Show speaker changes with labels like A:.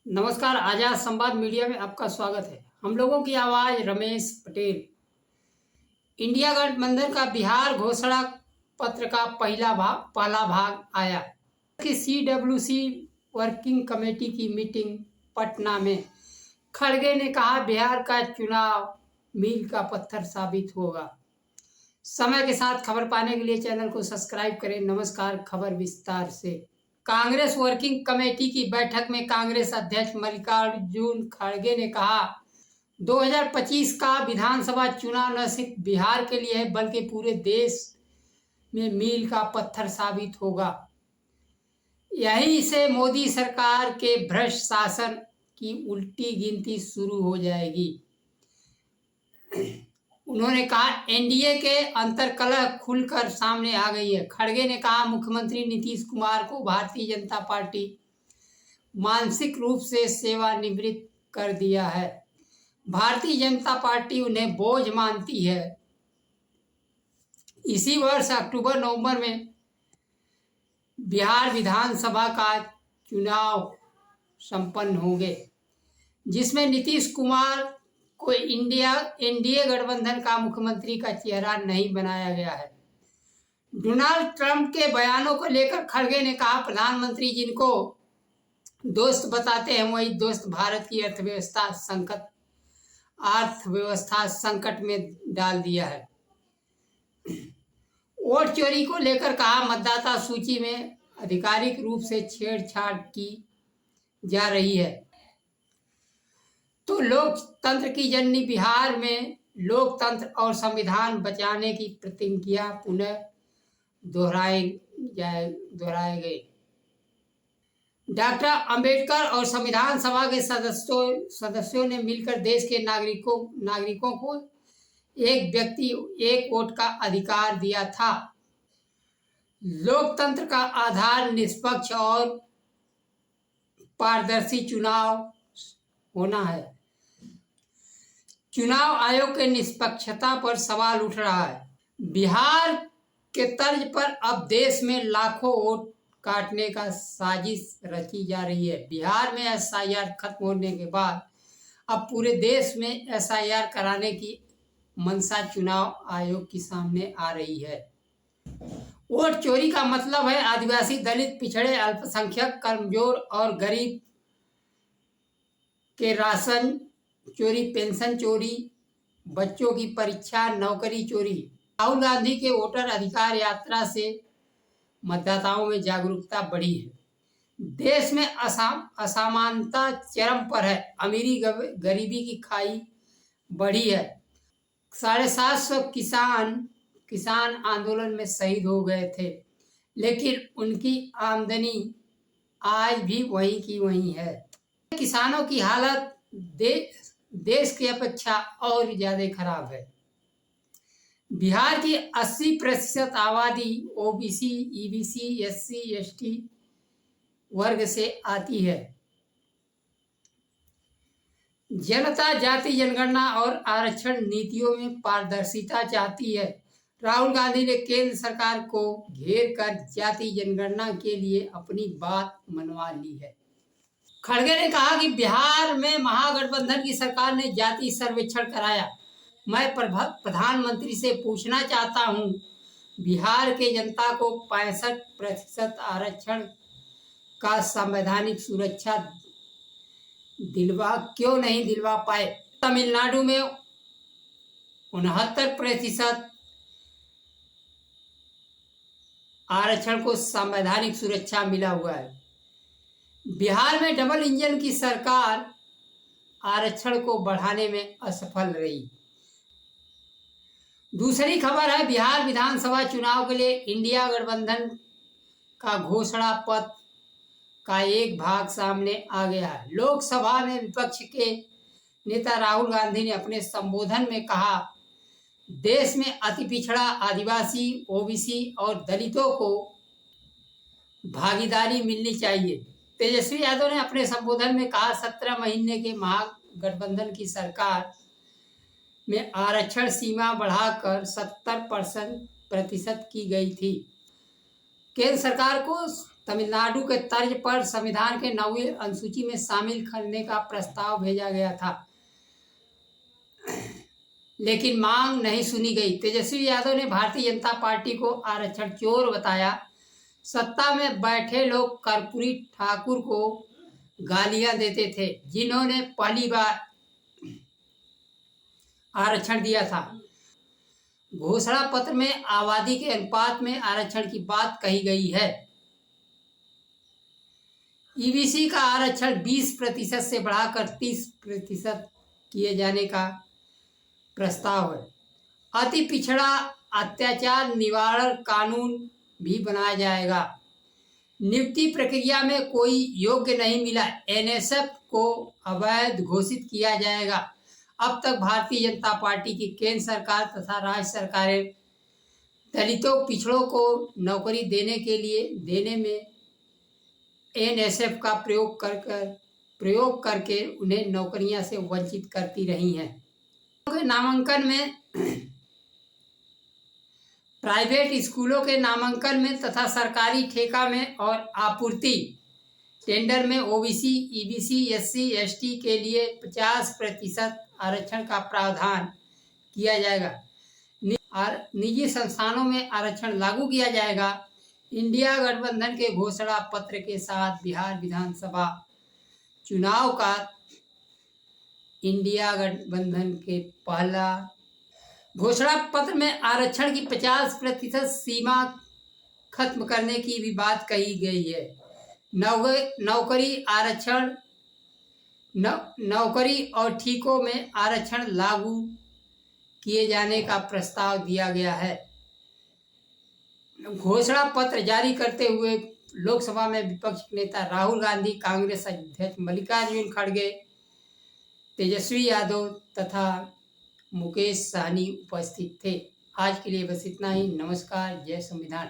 A: नमस्कार, आजाद संवाद मीडिया में आपका स्वागत है। हम लोगों की आवाज रमेश पटेल। इंडिया गठबंधन का बिहार घोषणा पत्र का पहला भाग आया कि CWC वर्किंग कमेटी की मीटिंग पटना में खड़गे ने कहा बिहार का चुनाव मील का पत्थर साबित होगा। समय के साथ खबर पाने के लिए चैनल को सब्सक्राइब करें। नमस्कार, खबर विस्तार से। कांग्रेस वर्किंग कमेटी की बैठक में कांग्रेस अध्यक्ष मल्लिकार्जुन खड़गे ने कहा 2025 का विधानसभा चुनाव न सिर्फ बिहार के लिए है बल्कि पूरे देश में मील का पत्थर साबित होगा। यहीं से मोदी सरकार के भ्रष्ट शासन की उल्टी गिनती शुरू हो जाएगी। उन्होंने कहा एनडीए के अंतर्कलह खुलकर सामने आ गई है। खड़गे ने कहा मुख्यमंत्री नीतीश कुमार को भारतीय जनता पार्टी मानसिक रूप से सेवानिवृत्त कर दिया है। भारतीय जनता पार्टी उन्हें बोझ मानती है। इसी वर्ष अक्टूबर नवंबर में बिहार विधानसभा का चुनाव संपन्न होंगे, जिसमें नीतीश कुमार को एनडीए गठबंधन का मुख्यमंत्री का चेहरा नहीं बनाया गया है। डोनाल्ड ट्रंप के बयानों को लेकर खड़गे ने कहा प्रधानमंत्री जिनको दोस्त बताते हैं वही दोस्त भारत की अर्थव्यवस्था संकट में डाल दिया है। वोट चोरी को लेकर कहा मतदाता सूची में आधिकारिक रूप से छेड़छाड़ की जा रही है तो लोकतंत्र की जननी बिहार में लोकतंत्र और संविधान बचाने की प्रतिज्ञा पुनः दोहराए गए। डॉक्टर अंबेडकर और संविधान सभा के सदस्यों ने मिलकर देश के नागरिकों को एक व्यक्ति एक वोट का अधिकार दिया था। लोकतंत्र का आधार निष्पक्ष और पारदर्शी चुनाव होना है। चुनाव आयोग के निष्पक्षता पर सवाल उठ रहा है। बिहार के तर्ज पर अब देश में लाखों वोट काटने का साजिश रची जा रही है। बिहार में एसआईआर खत्म होने के बाद अब पूरे देश में एसआईआर कराने की मंशा चुनाव आयोग के सामने आ रही है। वोट चोरी का मतलब है आदिवासी, दलित, पिछड़े, अल्पसंख्यक, कमजोर और गरीब के राशन चोरी, पेंशन चोरी, बच्चों की परीक्षा, नौकरी चोरी। राहुल गांधी के वोटर अधिकार यात्रा से मतदाताओं में जागरूकता बढ़ी है। देश में असमानता चरम पर है। अमीरी गरीबी की खाई बढ़ी है। 750 किसान आंदोलन में शहीद हो गए थे, लेकिन उनकी आमदनी आज भी वहीं की वहीं है। किसानों की हालत देश की अपेक्षा और ज्यादा खराब है। बिहार की 80% आबादी ओबीसी, ईबीसी, एससी, एसटी वर्ग से आती है। जनता जाति जनगणना और आरक्षण नीतियों में पारदर्शिता चाहती है। राहुल गांधी ने केंद्र सरकार को घेर कर जाति जनगणना के लिए अपनी बात मनवा ली है। खड़गे ने कहा कि बिहार में महागठबंधन की सरकार ने जाति सर्वेक्षण कराया। मैं प्रधानमंत्री से पूछना चाहता हूं, बिहार के जनता को 65% आरक्षण का संवैधानिक सुरक्षा क्यों नहीं दिलवा पाए। तमिलनाडु में 69% आरक्षण को संवैधानिक सुरक्षा मिला हुआ है। बिहार में डबल इंजन की सरकार आरक्षण को बढ़ाने में असफल रही। दूसरी खबर है बिहार विधानसभा चुनाव के लिए इंडिया गठबंधन का घोषणा पत्र का एक भाग सामने आ गया है। लोकसभा में विपक्ष के नेता राहुल गांधी ने अपने संबोधन में कहा देश में अति पिछड़ा, आदिवासी, ओबीसी और दलितों को भागीदारी मिलनी चाहिए। तेजस्वी यादव ने अपने संबोधन में कहा 17 महीने के महागठबंधन की सरकार में आरक्षण सीमा बढ़ाकर 70% की गई थी। केंद्र सरकार को तमिलनाडु के तर्ज पर संविधान के 9वीं अनुसूची में शामिल करने का प्रस्ताव भेजा गया था, लेकिन मांग नहीं सुनी गई। तेजस्वी यादव ने भारतीय जनता पार्टी को आरक्षण चोर बताया। सत्ता में बैठे लोग कर्पूरी ठाकुर को गालियां देते थे, जिन्होंने पहली बार आरक्षण दिया था। घोषणा पत्र में आबादी के अनुपात में आरक्षण की बात कही गई है। ईबीसी का आरक्षण 20% से बढ़ाकर 30% किए जाने का प्रस्ताव है। अति पिछड़ा अत्याचार निवारण कानून भी बनाया जाएगा। नियुक्ति प्रक्रिया में कोई योग्य नहीं मिला, एनएसएफ को अवैध घोषित किया जाएगा। अब तक भारतीय जनता पार्टी की केंद्र सरकार तथा राज्य सरकारें दलितों पिछड़ों को नौकरी देने में एनएसएफ का प्रयोग करके उन्हें नौकरियां से वंचित करती रही हैं। नामांकन में प्राइवेट स्कूलों के नामांकन में तथा सरकारी ठेका में और आपूर्ति टेंडर में ओबीसी, ईबीसी, एससी, एसटी के लिए 50% आरक्षण का प्रावधान किया जाएगा। निजी संस्थानों में आरक्षण लागू किया जाएगा। इंडिया गठबंधन के घोषणा पत्र के साथ बिहार विधानसभा चुनाव का इंडिया गठबंधन के पहला घोषणा पत्र में आरक्षण की 50% सीमा खत्म करने की भी बात कही गई है। नौकरी और ठीकों में आरक्षण लागू किए जाने का प्रस्ताव दिया गया है। घोषणा पत्र जारी करते हुए लोकसभा में विपक्ष के नेता राहुल गांधी, कांग्रेस अध्यक्ष मल्लिकार्जुन खड़गे, तेजस्वी यादव तथा मुकेश सहनी उपस्थित थे। आज के लिए बस इतना ही। नमस्कार। जय संविधान।